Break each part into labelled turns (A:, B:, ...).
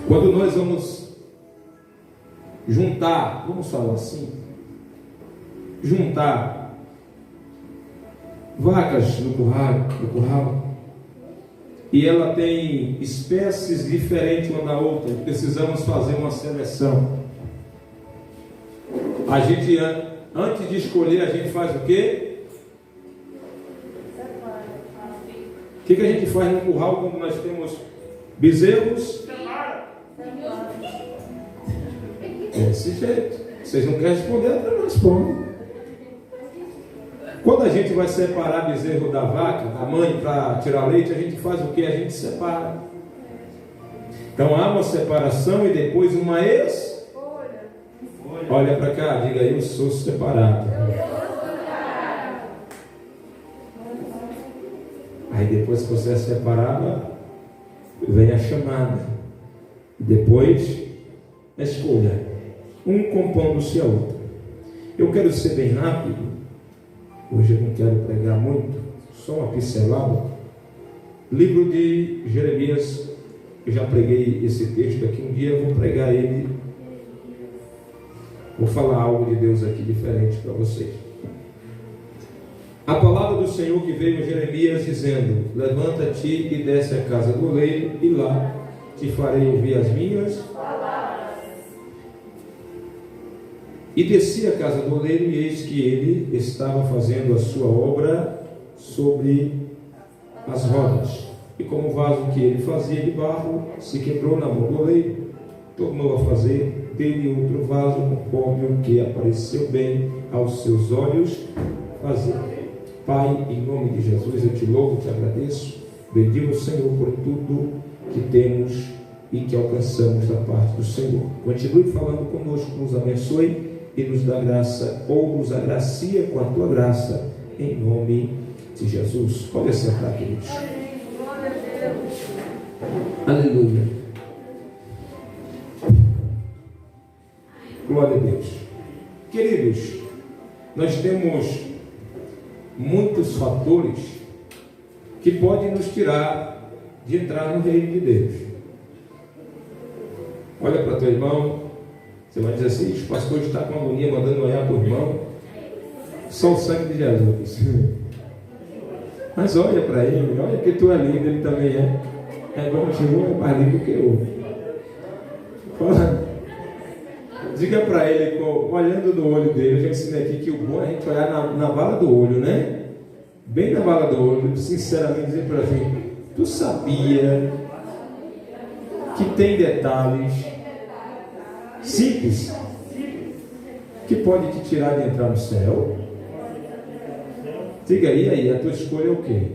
A: Quando nós vamos juntar, vamos falar assim, juntar vacas no curral, e ela tem espécies diferentes uma da outra, precisamos fazer uma seleção. A gente, antes de escolher, a gente faz o quê? O que a gente faz no curral quando nós temos bezerros? Desse jeito. Vocês não querem responder, eu não respondo. Quando a gente vai separar bezerro da vaca, da mãe, para tirar leite, a gente faz o que? A gente separa. Então há uma separação e depois uma Olha para cá, diga aí, eu sou separado. Aí depois que você é separado, vem a chamada. Depois a escolha. Um compondo-se a outro. Eu quero ser bem rápido. Hoje eu não quero pregar muito, só uma pincelada. Livro de Jeremias. Eu já preguei esse texto aqui. Um dia eu vou pregar ele. Vou falar algo de Deus aqui diferente para vocês. A palavra do Senhor que veio a Jeremias dizendo: levanta-te e desce à casa do oleiro, e lá te farei ouvir as minhas palavras. E desci à casa do oleiro, e eis que ele estava fazendo a sua obra sobre as rodas. E como o vaso que ele fazia de barro se quebrou na mão do oleiro, tornou a fazer dele outro vaso conforme o que apareceu bem aos seus olhos fazer. Pai, em nome de Jesus, eu te louvo, te agradeço. Bendigo o Senhor por tudo que temos e que alcançamos da parte do Senhor. Continue falando conosco, nos abençoe e nos dá graça, ou nos agracia com a tua graça, em nome de Jesus. Pode sentar, queridos. Aleluia. Glória a Deus. Queridos, nós temos muitos fatores que podem nos tirar de entrar no reino de Deus. Olha para teu irmão, você vai dizer assim: o pastor está com agonia, mandando olhar para o irmão. Só o sangue de Jesus. Mas olha para ele, olha que tu é lindo, ele também é. É igual chegou, é mais lindo que eu. Fala. Diga para ele, olhando no olho dele. Eu já ensinei aqui que o bom é a gente olhar na bala do olho, né? Bem na bala do olho, sinceramente dizer para mim: tu sabia que tem detalhes simples que pode te tirar de entrar no céu? Diga aí, a tua escolha é o quê?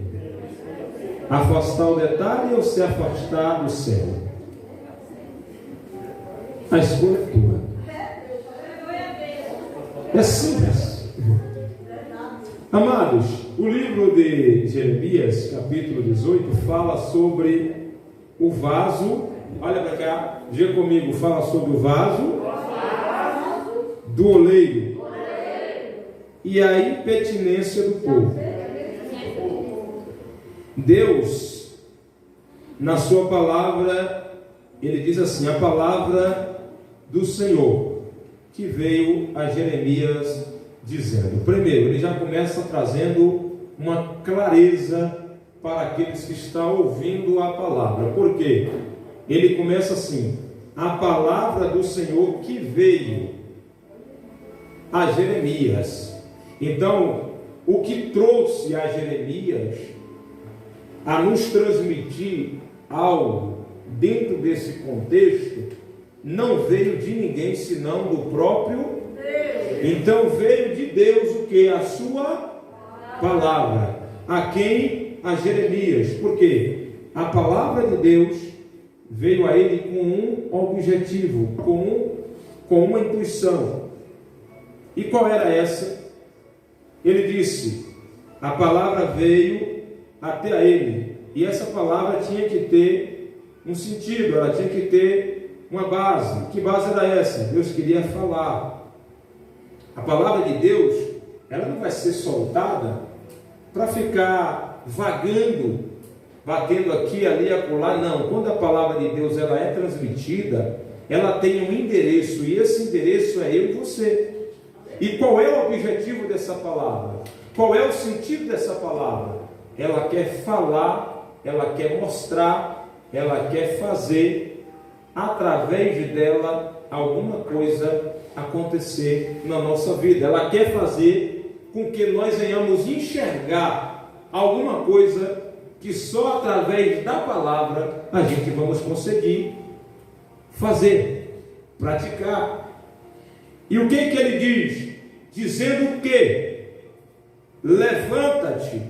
A: Afastar o detalhe ou se afastar do céu? A escolha é tua. É simples. Amados, o livro de Jeremias, capítulo 18, fala sobre o vaso. Olha para cá, diga comigo, fala sobre o vaso do oleiro e a impertinência do povo. Deus, na sua palavra, ele diz assim: a palavra do Senhor que veio a Jeremias dizendo. Primeiro, ele já começa trazendo uma clareza para aqueles que estão ouvindo a palavra. Por quê? Ele começa assim: a palavra do Senhor que veio a Jeremias. Então, o que trouxe a Jeremias a nos transmitir algo dentro desse contexto não veio de ninguém senão do próprio Deus. Então veio de Deus o que? A sua palavra. A quem? A Jeremias. Por quê? A palavra de Deus veio a ele com um objetivo, com uma intuição. E qual era essa? Ele disse: a palavra veio até a ele, e essa palavra tinha que ter um sentido, ela tinha que ter uma base. Que base era essa? Deus queria falar. A palavra de Deus, ela não vai ser soltada para ficar vagando batendo aqui, ali, acolá. Não, quando a palavra de Deus ela é transmitida, ela tem um endereço, e esse endereço é eu e você. E qual é o objetivo dessa palavra? Qual é o sentido dessa palavra? Ela quer falar, ela quer mostrar, ela quer fazer, através dela, alguma coisa acontecer na nossa vida. Ela quer fazer com que nós venhamos enxergar alguma coisa que só através da palavra a gente vamos conseguir fazer, praticar. E o que ele diz? Dizendo que levanta-te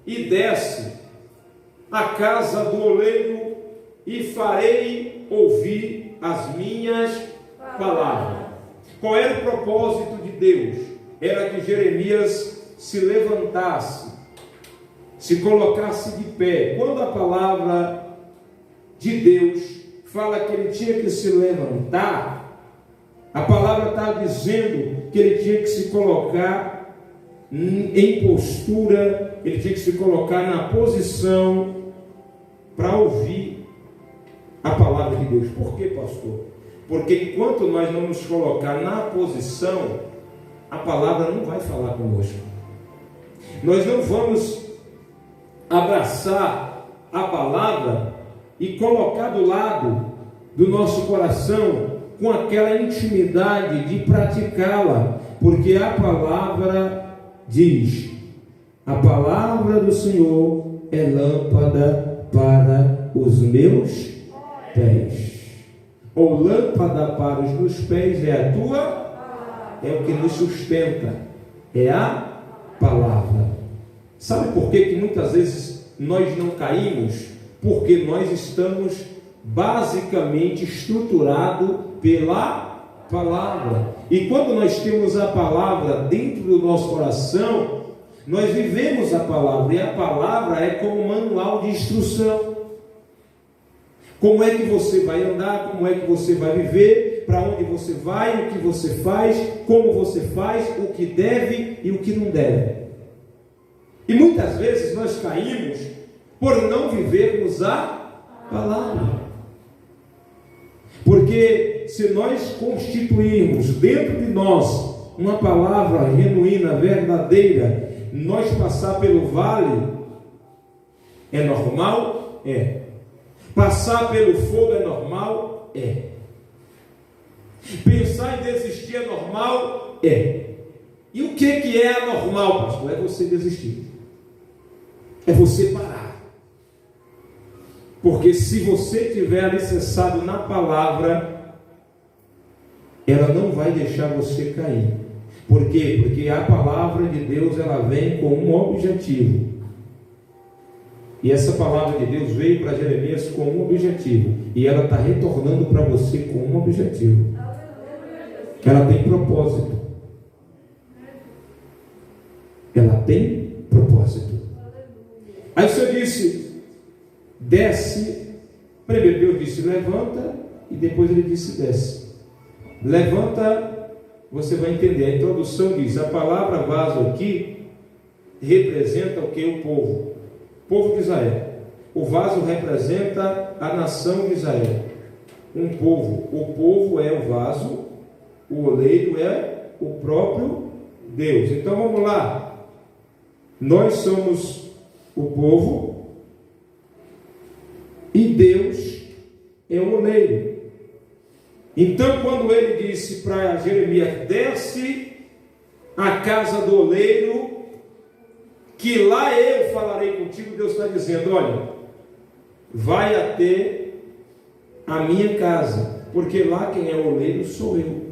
A: e desce à casa do oleiro e farei ouvir as minhas palavras. Qual era o propósito de Deus? Era que Jeremias se levantasse, se colocasse de pé. Quando a palavra de Deus fala que ele tinha que se levantar, a palavra está dizendo que ele tinha que se colocar em postura, ele tinha que se colocar na posição para ouvir a palavra de Deus. Por quê, pastor? Porque enquanto nós não nos colocar na posição, a palavra não vai falar conosco. Nós não vamos abraçar a palavra e colocar do lado do nosso coração com aquela intimidade de praticá-la, porque a palavra diz: a palavra do Senhor é lâmpada para os meus pés, ou lâmpada para os meus pés é a tua, é o que nos sustenta, é a palavra. Sabe por que muitas vezes nós não caímos? Porque nós estamos basicamente estruturados pela palavra. E quando nós temos a palavra dentro do nosso coração, nós vivemos a palavra, e a palavra é como um manual de instrução. Como é que você vai andar, como é que você vai viver, para onde você vai, o que você faz, como você faz, o que deve e o que não deve. E muitas vezes nós caímos por não vivermos a palavra. Porque se nós constituirmos dentro de nós uma palavra genuína, verdadeira, nós passar pelo vale é normal? É. Passar pelo fogo é normal? É. Pensar em desistir é normal? É. E o que é anormal, pastor? É você desistir. É você parar. Porque se você estiver alicerçado na palavra, ela não vai deixar você cair. Por quê? Porque a palavra de Deus, ela vem com um objetivo. E essa palavra de Deus veio para Jeremias com um objetivo. E ela está retornando para você com um objetivo. Ela tem propósito. Ela tem propósito. Aí você disse, desce. Primeiro Deus disse levanta, e depois ele disse desce. Levanta, você vai entender. A introdução diz, a palavra vaso aqui representa o que? O povo. O povo de Israel. O vaso representa a nação de Israel. Um povo. O povo é o vaso, o oleiro é o próprio Deus. Então vamos lá. Nós somos o povo e Deus é o oleiro. Então, quando ele disse para Jeremias, desce à casa do oleiro, que lá eu falarei contigo, Deus está dizendo, olha, vai até a minha casa, porque lá quem é o oleiro sou eu.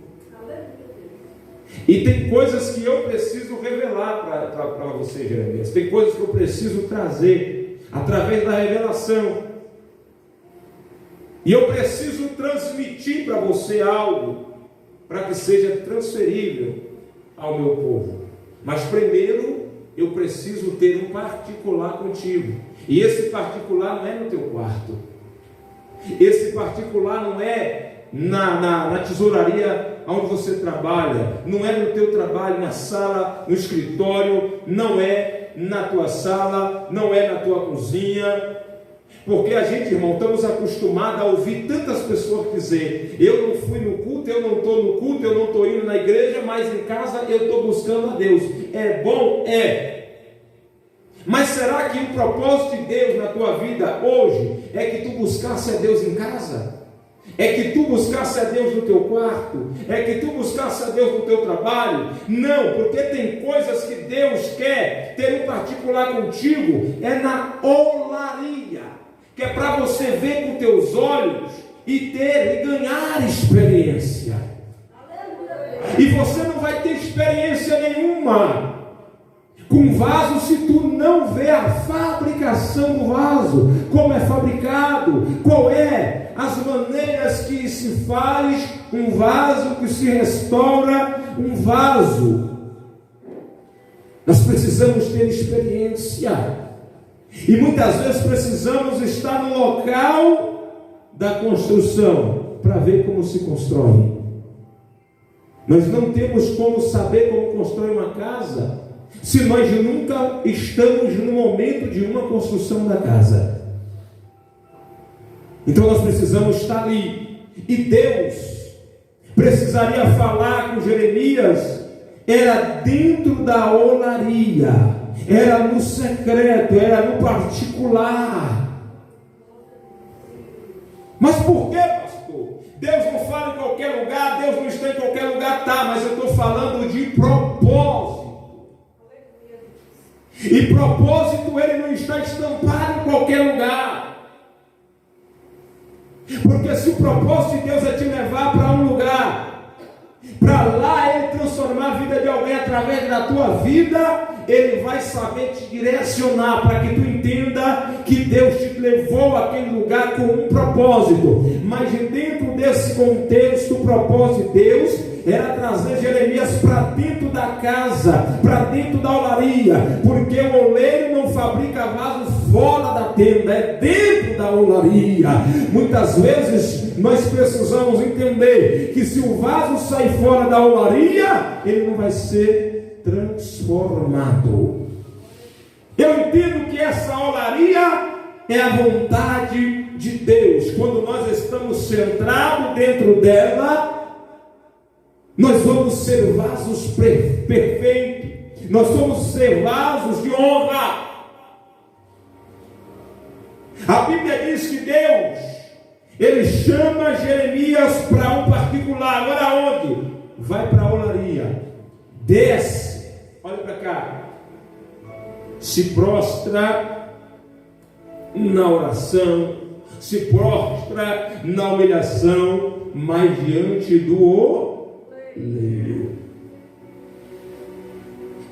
A: E tem coisas que eu preciso revelar para você, Jeremias. Tem coisas que eu preciso trazer através da revelação. E eu preciso transmitir para você algo para que seja transferível ao meu povo. Mas primeiro eu preciso ter um particular contigo. E esse particular não é no teu quarto. Esse particular não é na tesouraria onde você trabalha, não é no teu trabalho, na sala, no escritório, não é na tua sala, não é na tua cozinha. Porque a gente, irmão, estamos acostumados a ouvir tantas pessoas dizer: eu não fui no culto, eu não estou no culto, eu não estou indo na igreja, mas em casa eu estou buscando a Deus. É bom? É. Mas será que o propósito de Deus na tua vida hoje é que tu buscasse a Deus em casa? É que tu buscasse a Deus no teu quarto? É que tu buscasse a Deus no teu trabalho? Não, porque tem coisas que Deus quer ter um particular contigo, é na olaria, que é para você ver com teus olhos e ganhar experiência. E você não vai ter experiência nenhuma com vaso se tu não vê a fabricação do vaso, como é fabricado, qual é as maneiras que se faz um vaso, que se restaura um vaso. Nós precisamos ter experiência, e muitas vezes precisamos estar no local da construção para ver como se constrói. Nós não temos como saber como constrói uma casa se nós nunca estamos no momento de uma construção da casa. Então nós precisamos estar ali. E Deus precisaria falar com Jeremias, era dentro da olaria, era no secreto, era no particular. Mas por que, pastor? Deus não fala em qualquer lugar, Deus não está em qualquer lugar, tá, mas eu estou falando de propósito. E propósito, ele não está estampado em qualquer lugar. Porque se o propósito de Deus é te levar para um lugar, para lá ele transformar a vida de alguém através da tua vida, ele vai saber te direcionar para que tu entenda que Deus te levou àquele lugar com um propósito. Mas dentro desse contexto, o propósito de Deus era trazer Jeremias para dentro da casa, para dentro da olaria, porque o oleiro não fabrica vaso fora da tenda, é dentro da olaria. Muitas vezes nós precisamos entender que se o vaso sair fora da olaria, ele não vai ser transformado. Eu entendo que essa olaria é a vontade de Deus. Quando nós estamos centrados dentro dela, nós vamos ser vasos perfeitos, nós vamos ser vasos de honra. A Bíblia diz que Deus, ele chama Jeremias para um particular. Agora onde? Vai para a olaria, desce, olha para cá, se prostra na oração, se prostra na humilhação, mas diante do oleiro.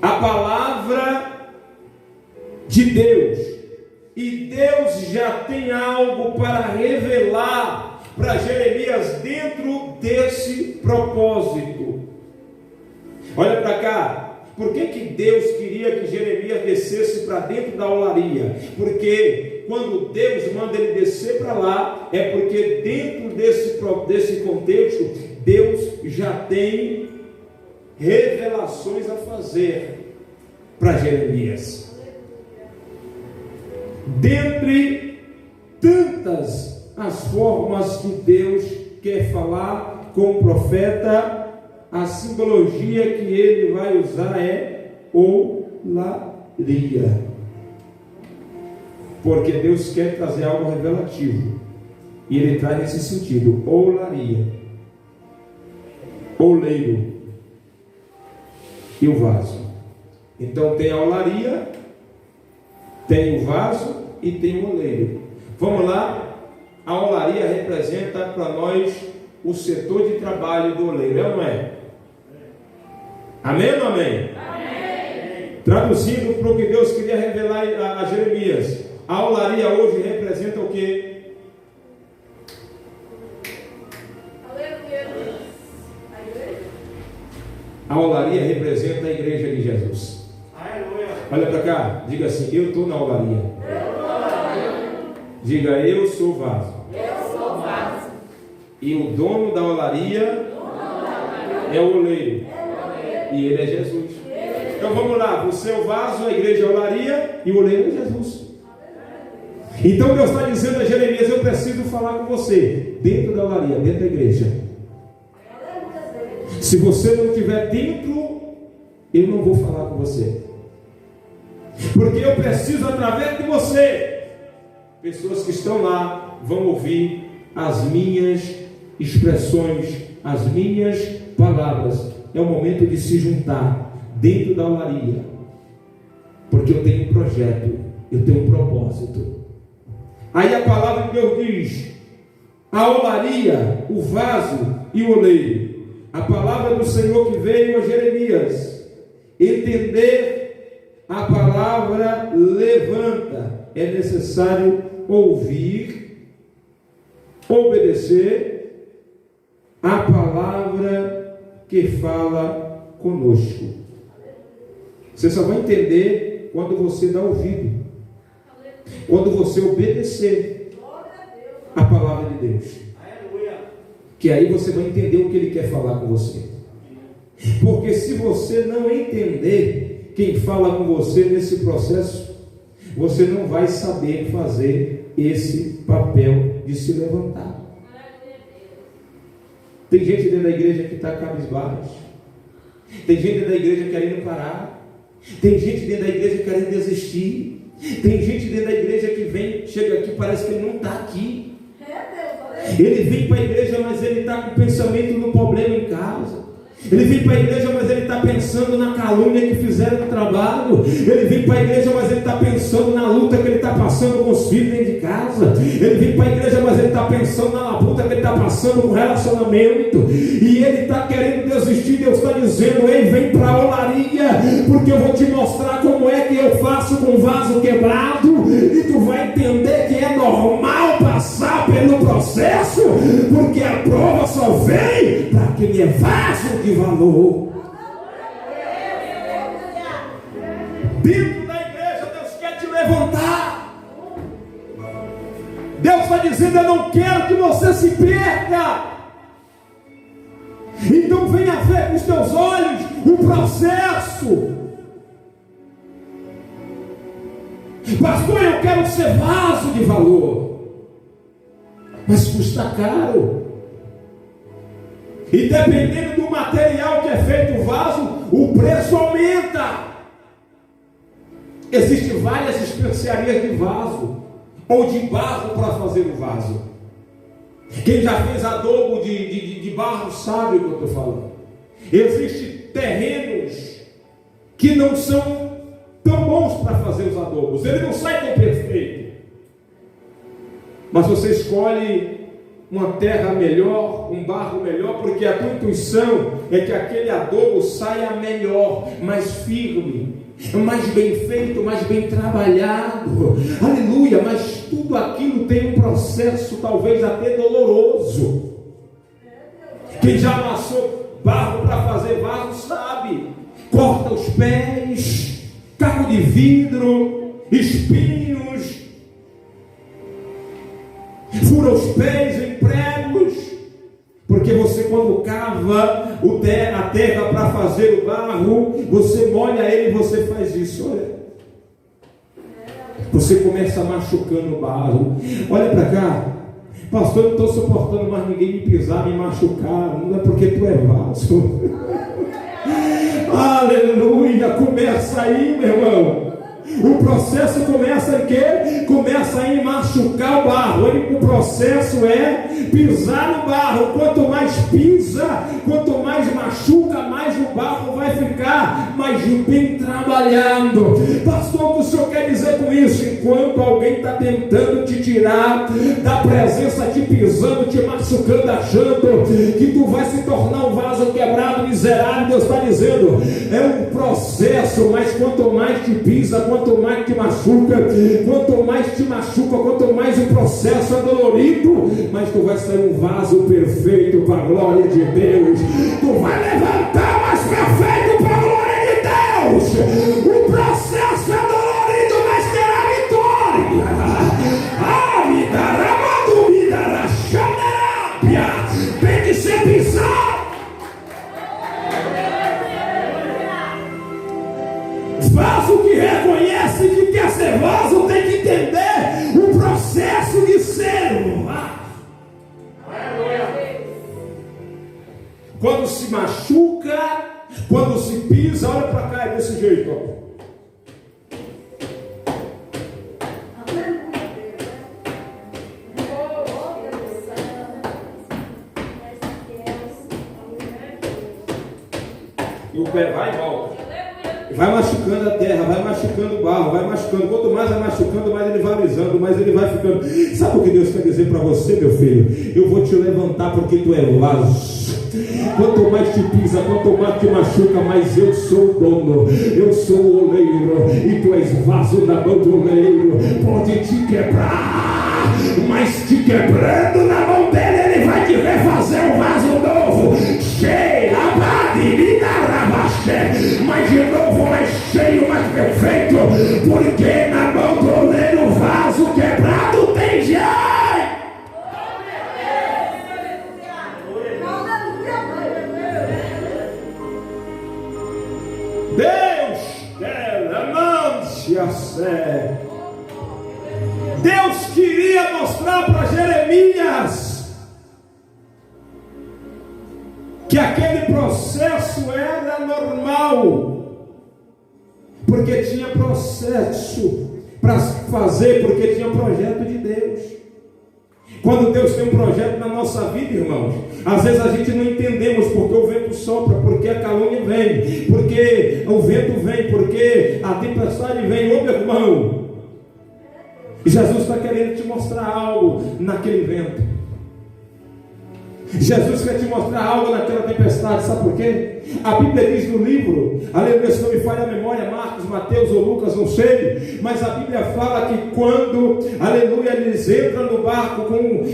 A: A palavra de Deus, e Deus já tem algo para revelar para Jeremias dentro desse propósito. Olha para cá. Por que Deus queria que Jeremias descesse para dentro da olaria? Porque quando Deus manda ele descer para lá, é porque dentro desse contexto, Deus já tem revelações a fazer para Jeremias. Dentre tantas as formas que Deus quer falar com o profeta, a simbologia que ele vai usar é olaria. Porque Deus quer trazer algo revelativo, e ele traz nesse sentido: olaria, oleiro e o vaso. Então tem a olaria, tem o vaso e tem o oleiro. Vamos lá. A olaria representa para nós o setor de trabalho do oleiro, é ou não é? Amém ou não amém? Amém. Traduzindo para o que Deus queria revelar a Jeremias, a olaria hoje representa o quê? A olaria representa a igreja de Jesus. Olha para cá, diga assim: eu estou na olaria. Diga: eu sou vaso. E o dono da olaria é o oleiro. E ele é Jesus. Então vamos lá, você é o vaso, a igreja é a olaria e o oleiro é Jesus. Então Deus está dizendo a Jeremias: eu preciso falar com você dentro da olaria, dentro da igreja. Se você não estiver dentro, eu não vou falar com você, porque eu preciso, através de você, pessoas que estão lá vão ouvir as minhas expressões, as minhas palavras. É o momento de se juntar dentro da olaria, porque eu tenho um projeto, eu tenho um propósito. Aí a palavra de Deus diz: a olaria, o vaso e o oleiro. A palavra do Senhor que veio a Jeremias: entender a palavra levanta. É necessário ouvir, obedecer a palavra que fala conosco. Você só vai entender quando você dá ouvido, quando você obedecer a palavra de Deus, que aí você vai entender o que Ele quer falar com você. Porque se você não entender quem fala com você nesse processo, você não vai saber fazer esse papel de se levantar. Tem gente dentro da igreja que está cabisbaixo, tem gente dentro da igreja querendo parar, tem gente dentro da igreja querendo desistir, tem gente dentro da igreja que vem, chega aqui, parece que ele não está aqui. Ele vem para a igreja, mas ele está com pensamento no problema em casa. Ele vem para a igreja, mas ele está pensando na calúnia que fizeram no trabalho. Ele vem para a igreja, mas ele está pensando na luta que ele está passando com os filhos dentro de casa. Ele vem para a igreja, mas ele está pensando na labuta que ele está passando com o relacionamento. E ele está querendo desistir. Deus está dizendo: ei, vem para a olaria, porque eu vou te mostrar como é que eu faço com o vaso quebrado. E tu vai entender que é normal passar pelo processo, porque a prova só vem para quem é vaso de valor. Dentro da igreja, Deus quer te levantar. Deus está dizendo: eu não quero que você se perca. Então venha ver com os teus olhos o processo. Pastor, eu quero ser vaso de valor, mas custa caro. E dependendo do material que é feito o vaso, o preço aumenta. Existem várias especiarias de vaso, ou de barro para fazer o vaso. Quem já fez adobo de barro sabe o que eu estou falando. Existem terrenos que não são tão bons para fazer os adobos, ele não sai tão perfeito. Mas você escolhe uma terra melhor, um barro melhor, porque a tua intuição é que aquele adobo saia melhor, mais firme, mais bem feito, mais bem trabalhado. Aleluia. Mas tudo aquilo tem um processo talvez até doloroso. Quem já amassou barro para fazer vaso sabe. Corta os pés, caco de vidro, espinhos, fura os pés em pregos, porque você, quando cava a terra para fazer o barro, você molha ele e você faz isso, olha. Você começa machucando o barro. Olha para cá, pastor, eu não estou suportando mais ninguém me pisar, me machucar. Não é porque tu é vaso. Aleluia, começa aí, meu irmão. O processo começa em quê? Começa em machucar o barro. O processo é pisar no barro. Quanto mais pisa, quanto mais machuca, mais o barro vai ficar mais bem trabalhado. Pastor, o que o senhor quer dizer com isso? Enquanto alguém está tentando te tirar da presença, te pisando, te machucando, achando que tu vai se tornar um vaso quebrado, miserável, Deus está dizendo: é um processo, mas quanto mais te pisa, quanto mais te machuca, quanto mais o processo é dolorido, mas tu vai ser um vaso perfeito para a glória de Deus. Tu vai levantar mais perfeito para a glória de Deus. O processo é dolorido, mas terá vitória. Me dará uma dúvida, tem que ser pisado. 1 Vaso que reconhece que quer ser vaso tem que entender o processo de ser um vaso. Quando se machuca, quando se pisa, olha para cá, é desse jeito, ó. E o pé vai e volta. Vai machucando a terra, vai machucando o barro, vai machucando. Quanto mais vai machucando, mais ele vai alisando, mais ele vai ficando. Sabe o que Deus quer dizer para você, meu filho? Eu vou te levantar porque tu é vaso. Quanto mais te pisa, quanto mais te machuca, mais eu sou o dono. Eu sou o oleiro e tu és vaso na mão do oleiro. Pode te quebrar, mas te quebrando na mão dele, ele vai te refazer um vaso novo. Cheio, mas de novo mais cheio, mais perfeito, porque na mão do oleiro o vaso quebrado tem jeito. Deus queria mostrar para Jeremias que aquele processo era normal, porque tinha processo para fazer, porque tinha projeto de Deus. Quando Deus tem um projeto na nossa vida, irmãos, às vezes a gente não entendemos porque o vento sopra, porque a calúnia vem, porque o vento vem, porque a tempestade vem. Ô meu irmão, Jesus está querendo te mostrar algo naquele vento. Jesus quer te mostrar algo naquela tempestade, sabe por quê? A Bíblia diz no livro, aleluia, se não me falha a memória, Marcos, Mateus ou Lucas, não sei, mas a Bíblia fala que quando, aleluia, eles entram no barco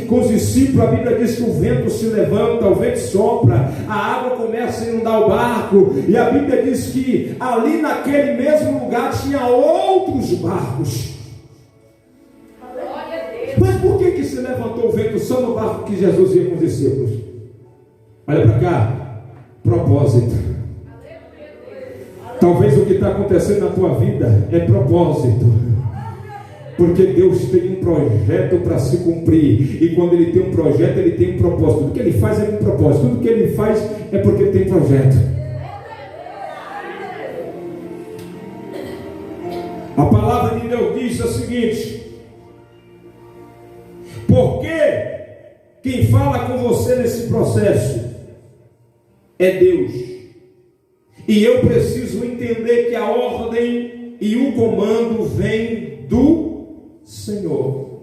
A: com os discípulos, a Bíblia diz que o vento se levanta, o vento sopra, a água começa a inundar o barco, e a Bíblia diz que ali naquele mesmo lugar tinha outros barcos. Mas por que se levantou o vento só no barco que Jesus ia com os discípulos? Olha para cá, propósito. Talvez o que está acontecendo na tua vida é propósito, porque Deus tem um projeto para se cumprir, e quando Ele tem um projeto, Ele tem um propósito. Tudo que Ele faz é com propósito, tudo que Ele faz é porque Ele tem projeto. A palavra de Deus diz o seguinte: porque quem fala com você nesse processo é Deus, e eu preciso entender que a ordem e o comando vem do Senhor.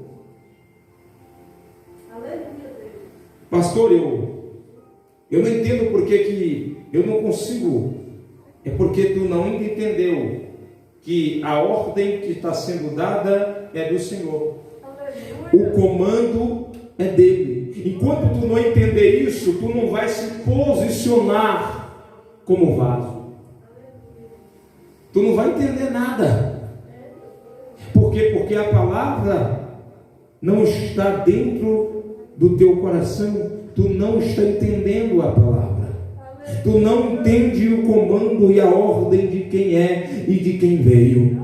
A: Pastor, eu não entendo porque que eu não consigo. É porque tu não entendeu que a ordem que está sendo dada é do Senhor. O comando é dele. Enquanto tu não entender isso, tu não vai se posicionar como vaso. Tu não vai entender nada. Por quê? Porque a palavra não está dentro do teu coração. Tu não está entendendo a palavra. Tu não entende o comando e a ordem de quem é e de quem veio.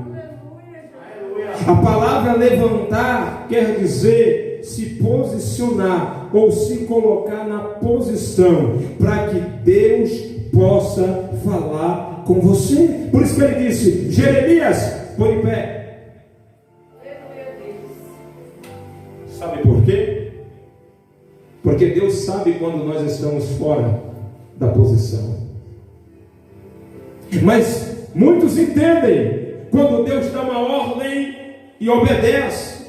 A: A palavra levantar quer dizer se posicionar ou se colocar na posição para que Deus possa falar com você. Por isso que ele disse: Jeremias, põe em pé. Sabe por quê? Porque Deus sabe quando nós estamos fora da posição. Mas muitos entendem quando Deus dá uma ordem e obedece.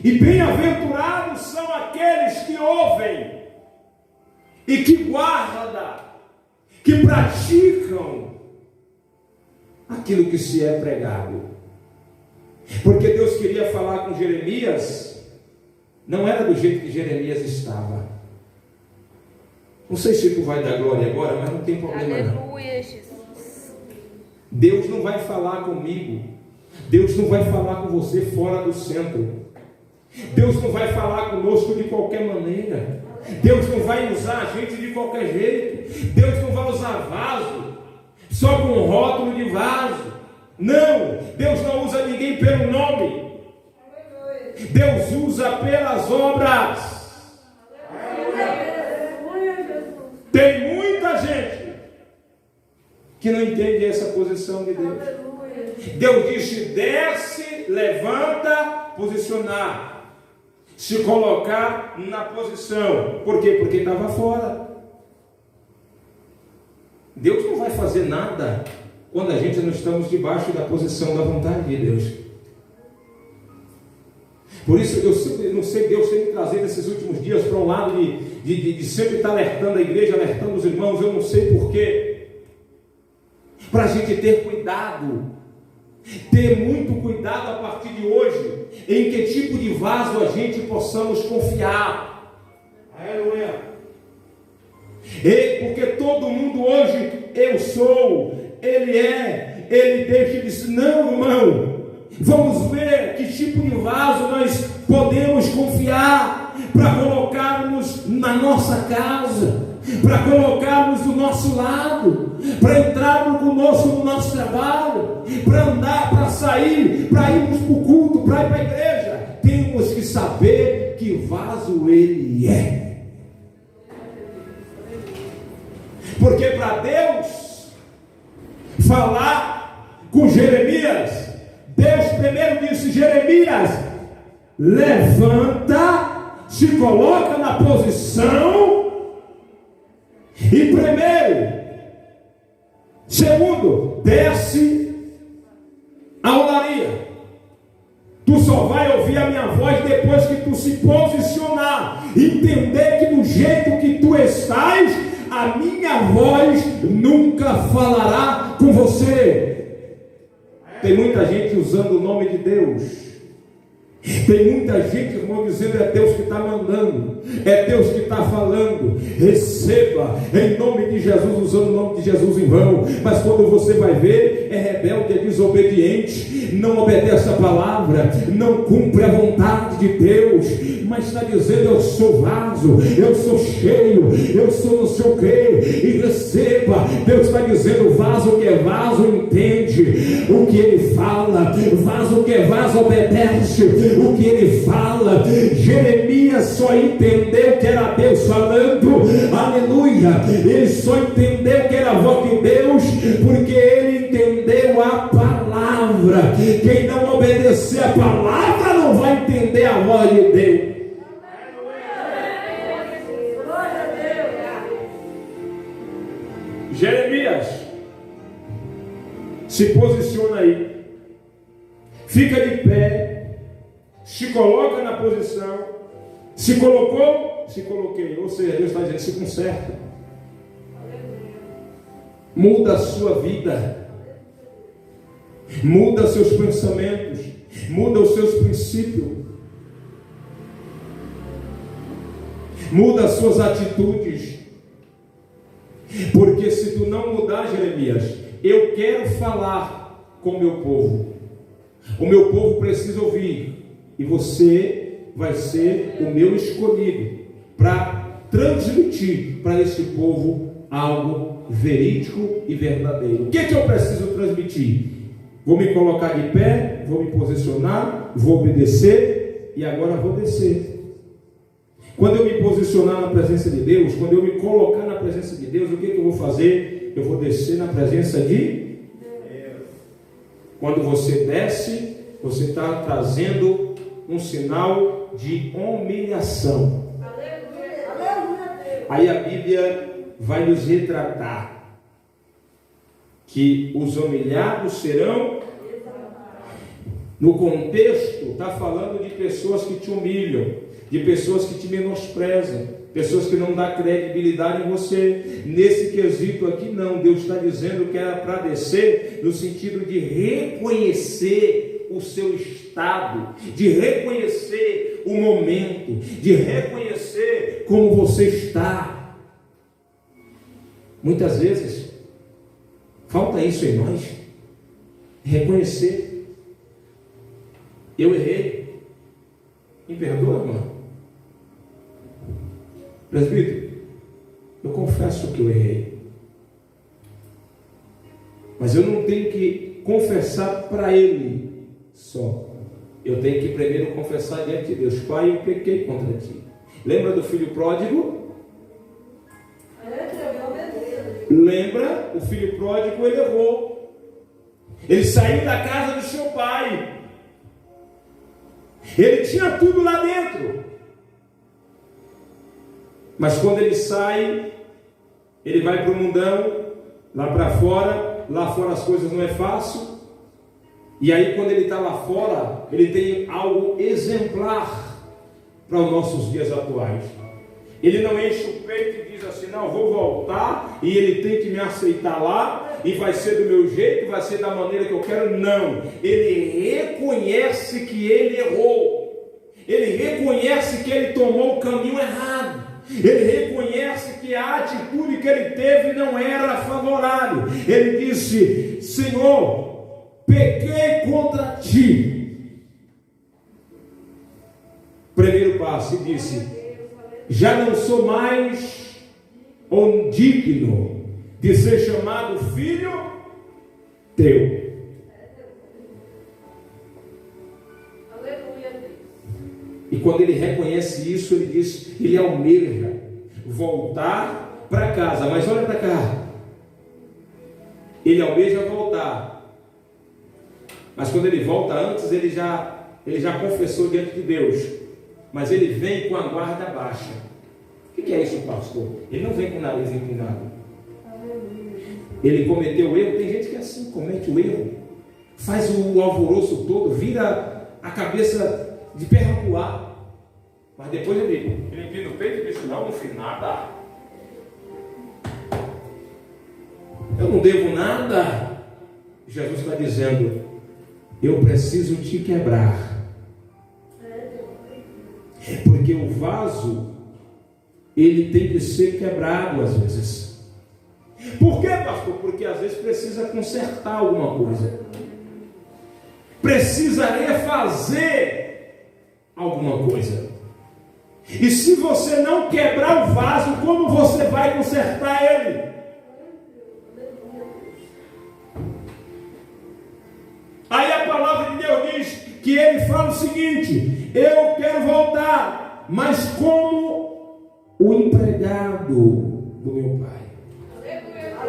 A: E bem-aventurados são aqueles que ouvem e que guardam, que praticam aquilo que se é pregado. Porque Deus queria falar com Jeremias, não era do jeito que Jeremias estava. Não sei se tu vai dar glória agora, mas não tem problema.
B: Aleluia, Jesus.
A: Deus não vai falar comigo, Deus não vai falar com você fora do centro. Deus não vai falar conosco de qualquer maneira. Deus não vai usar a gente de qualquer jeito. Deus não vai usar vaso só com um rótulo de vaso. Não, Deus não usa ninguém pelo nome. Deus usa pelas obras. Tem muita gente que não entende essa posição de Deus. Deus disse: desce, levanta, posicionar, se colocar na posição. Por quê? Porque estava fora. Deus não vai fazer nada quando a gente não estamos debaixo da posição da vontade de Deus. Por isso eu sempre, não sei, Deus tem me trazido esses últimos dias para um lado de sempre estar alertando a igreja, alertando os irmãos. Eu não sei porquê. Para a gente ter cuidado, ter muito cuidado a partir de hoje, em que tipo de vaso a gente possamos confiar. Aleluia. Porque todo mundo hoje, eu sou, ele é, ele deixa, ele diz: não, irmão, vamos ver que tipo de vaso nós podemos confiar para colocarmos na nossa casa, para colocarmos do nosso lado, para entrarmos conosco no nosso trabalho, para andar, para sair, para irmos para o culto, para ir para a igreja. Temos que saber que vaso ele é. Porque para Deus falar com Jeremias, Deus primeiro disse: Jeremias, levanta, se coloca na posição. E primeiro, segundo, desce a olaria. Tu só vai ouvir a minha voz depois que tu se posicionar, entender que do jeito que tu estás, a minha voz nunca falará com você. Tem muita gente usando o nome de Deus. Tem muita gente, irmão, dizendo: é Deus que está mandando, é Deus que está falando. Receba em nome de Jesus, usando o nome de Jesus em vão. Mas quando você vai ver, é rebelde, é desobediente, não obedece a palavra, não cumpre a vontade de Deus, mas está dizendo: eu sou vaso, eu sou cheio, eu sou não sei o que. E receba, Deus está dizendo: vaso que é vaso entende o que ele fala, vaso que é vaso obedece o que ele fala. Jeremias só entendeu que era Deus falando, aleluia. Ele só entendeu que era a voz de Deus porque ele entendeu a palavra. Quem não obedecer a palavra não vai entender a voz de Deus. Jeremias, se posiciona aí, fica de pé, se coloca na posição. Se colocou, se coloquei. Ou seja, Deus está dizendo: se conserta, muda a sua vida, muda seus pensamentos, muda os seus princípios, muda as suas atitudes. Porque se tu não mudar, Jeremias, eu quero falar com o meu povo. O meu povo precisa ouvir. E você vai ser o meu escolhido para transmitir para esse povo algo verídico e verdadeiro. O que é que eu preciso transmitir? Vou me colocar de pé, vou me posicionar, vou obedecer e agora vou descer. Quando eu me posicionar na presença de Deus, quando eu me colocar na presença de Deus, o que eu vou fazer? Eu vou descer na presença de Deus. Quando você desce, você está trazendo um sinal de humilhação. Aí a Bíblia vai nos retratar que os humilhados serão. No contexto, está falando de pessoas que te humilham, de pessoas que te menosprezam, pessoas que não dão credibilidade em você. Nesse quesito aqui não, Deus está dizendo que era para descer no sentido de reconhecer o seu estado, de reconhecer o momento, de reconhecer como você está. Muitas vezes falta isso em nós, reconhecer. Eu errei, me perdoa, irmão. Presbítero, eu confesso que eu errei, mas eu não tenho que confessar para Ele só. Eu tenho que primeiro confessar diante de Deus: Pai, eu pequei contra Ti. Lembra do filho pródigo? Lembra? O filho pródigo, ele errou. Ele saiu da casa do seu pai. Ele tinha tudo lá dentro. Mas quando ele sai, ele vai para o mundão, lá para fora. Lá fora as coisas não é fácil. E aí quando ele está lá fora, ele tem algo exemplar para os nossos dias atuais. Ele não enche o peito e diz assim: não, vou voltar e ele tem que me aceitar lá e vai ser do meu jeito, vai ser da maneira que eu quero. Não, ele reconhece que ele errou. Ele reconhece que ele tomou o caminho errado. Ele reconhece que a atitude que ele teve não era favorável. Ele disse: Senhor, pequei contra Ti. Primeiro passo, e disse: já não sou mais digno de ser chamado filho Teu. E quando ele reconhece isso, ele diz, ele almeja voltar para casa. Mas olha para cá, ele almeja voltar, mas quando ele volta antes, ele já confessou diante de Deus, mas ele vem com a guarda baixa. O que é isso, pastor? Ele não vem com o nariz empinado. Ele cometeu o erro. Tem gente que assim comete o erro, faz o alvoroço todo, vira a cabeça de perna pro ar, mas depois ele empina o peito e diz: não fiz nada, eu não devo nada. Jesus está dizendo: eu preciso te quebrar, porque o vaso ele tem que ser quebrado às vezes. Por quê, pastor? Porque às vezes precisa consertar alguma coisa, precisa refazer alguma coisa. E se você não quebrar o vaso, como você vai consertar ele? Aí a palavra de Deus diz que ele fala o seguinte: eu quero voltar, mas como o empregado do meu pai.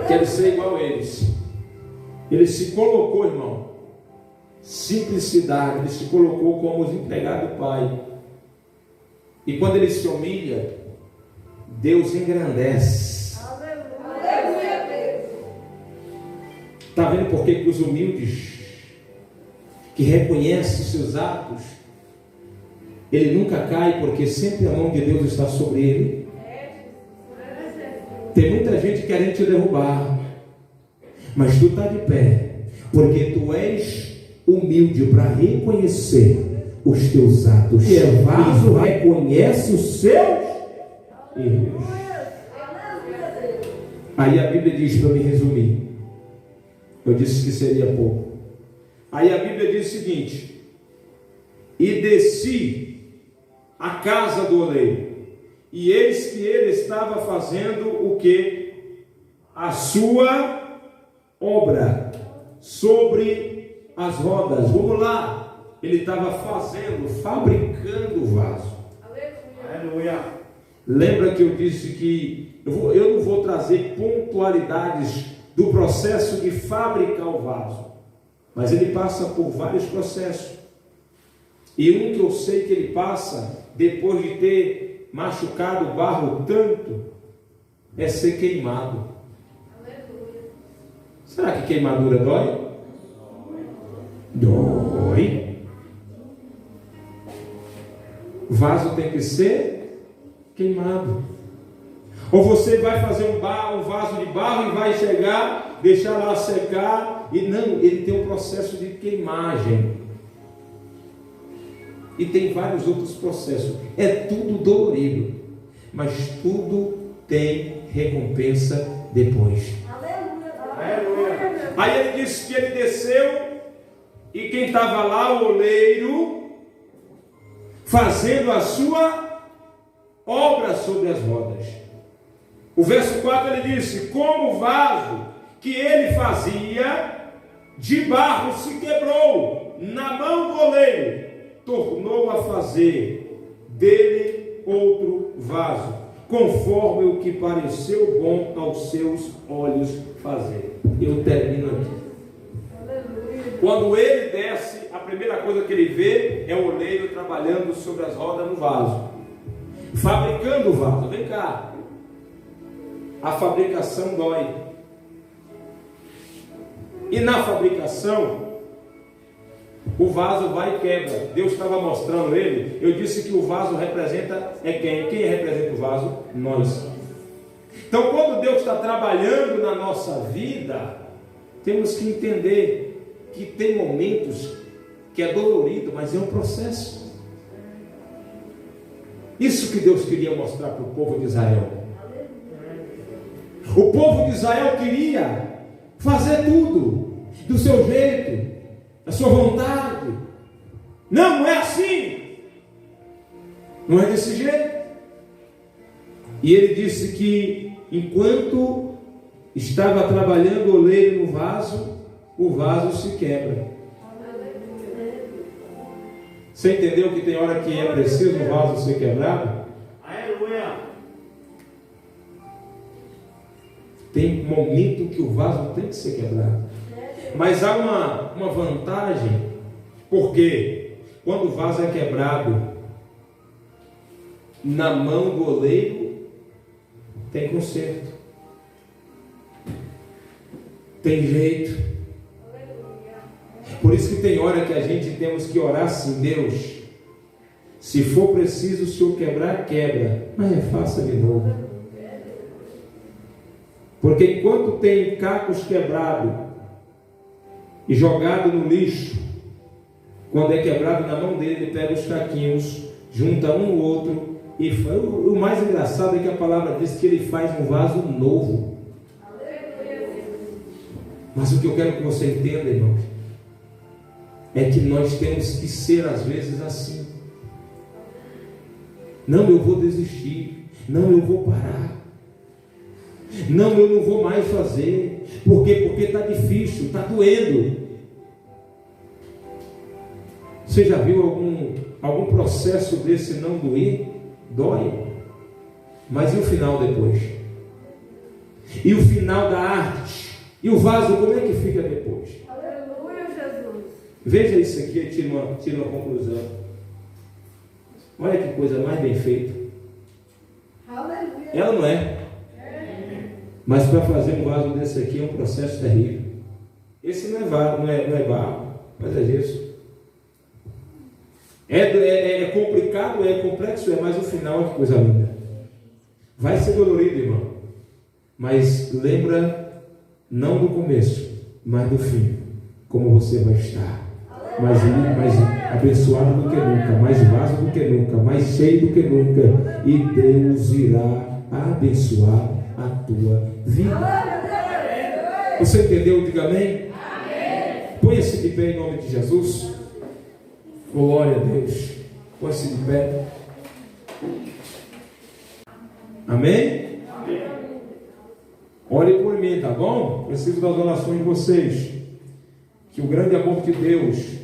A: Quero ser igual a eles. Ele se colocou, irmão, simplicidade, ele se colocou como os empregados do pai. E quando ele se humilha, Deus engrandece. Está vendo por que os humildes, que reconhecem os seus atos, ele nunca cai, porque sempre a mão de Deus está sobre ele. Tem muita gente querendo te derrubar, mas tu está de pé, porque tu és humilde para reconhecer os teus atos. E o vaso reconhece os seus erros. Aí a Bíblia diz, para me resumir, eu disse que seria pouco. Aí a Bíblia diz o seguinte: e desci à casa do oleiro, e eis que ele estava fazendo o que? A sua obra sobre as rodas. Vamos lá. Ele estava fabricando o vaso. Aleluia. Lembra que eu disse que eu não vou trazer pontualidades do processo de fabricar o vaso, mas ele passa por vários processos. E um que eu sei que ele passa, depois de ter machucado o barro tanto, é ser queimado. Aleluia. Será que queimadura dói? Dói. O vaso tem que ser queimado. Ou você vai fazer um vaso de barro e vai chegar, deixar lá secar, e não, ele tem um processo de queimagem. E tem vários outros processos. É tudo dolorido, mas tudo tem recompensa depois. Aleluia. Aí ele disse que ele desceu, e quem estava lá, o oleiro, fazendo a sua obra sobre as rodas. O verso 4 ele disse: como o vaso que ele fazia de barro se quebrou na mão do oleiro, tornou a fazer dele outro vaso, conforme o que pareceu bom aos seus olhos fazer. Eu termino aqui. Quando ele desce, a primeira coisa que ele vê é o oleiro trabalhando sobre as rodas no vaso, fabricando o vaso. Vem cá, a fabricação dói. E na fabricação, o vaso vai e quebra. Deus estava mostrando ele. Eu disse que o vaso representa quem? Quem representa o vaso? Nós. Então, quando Deus está trabalhando na nossa vida, temos que entender que tem momentos que é dolorido, mas é um processo. Isso que Deus queria mostrar para o povo de Israel. O povo de Israel queria fazer tudo do seu jeito, da sua vontade. Não, não é assim. Não é desse jeito. E ele disse que enquanto estava trabalhando o oleiro no vaso, o vaso se quebra. Você entendeu que tem hora que é preciso o vaso ser quebrado? Aleluia! Tem momento que o vaso tem que ser quebrado. Mas há uma vantagem, porque quando o vaso é quebrado na mão do oleiro, tem conserto, tem jeito. Por isso que tem hora que a gente temos que orar assim: Deus, se for preciso o Senhor quebrar, quebra, mas refaça de novo. Porque enquanto tem cacos quebrados e jogado no lixo, quando é quebrado na mão dele, ele pega os caquinhos, junta um no outro e faz. O mais engraçado é que a palavra diz que ele faz um vaso novo. Mas o que eu quero que você entenda, irmãos, é que nós temos que ser às vezes assim. Não, eu vou desistir. Não, eu vou parar. Não, eu não vou mais fazer. Por quê? Porque está difícil, está doendo. Você já viu algum processo desse não doer? Dói. Mas e o final depois? E o final da arte? E o vaso, como é que fica depois?
B: Aleluia, Jesus.
A: Veja isso aqui e tira uma conclusão. Olha que coisa mais bem feita.
B: Aleluia.
A: Ela não é. Mas para fazer um vaso desse aqui é um processo terrível. Esse não é barro, mas é gesso. É complicado, é complexo, mas o final é que coisa linda. Vai ser dolorido, irmão. Mas lembra, não do começo, mas do fim. Como você vai estar. Mais abençoado do que nunca, mais vaso do que nunca, mais cheio do que nunca. E Deus irá abençoar a tua vida. Você entendeu? Diga amém. Põe-se de pé em nome de Jesus. Glória a Deus. Põe-se de pé. Amém? Ore por mim, tá bom? Preciso das orações de vocês. Que o grande amor de Deus,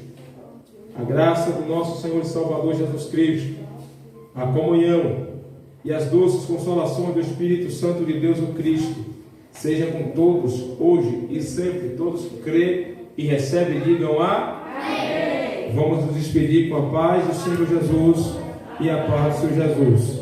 A: a graça do nosso Senhor e Salvador Jesus Cristo, a comunhão e as doces consolações do Espírito Santo de Deus o Cristo, seja com todos, hoje e sempre. Todos que crêem e recebem, digam amém. Vamos nos despedir com a paz do Senhor Jesus e a paz do Senhor Jesus.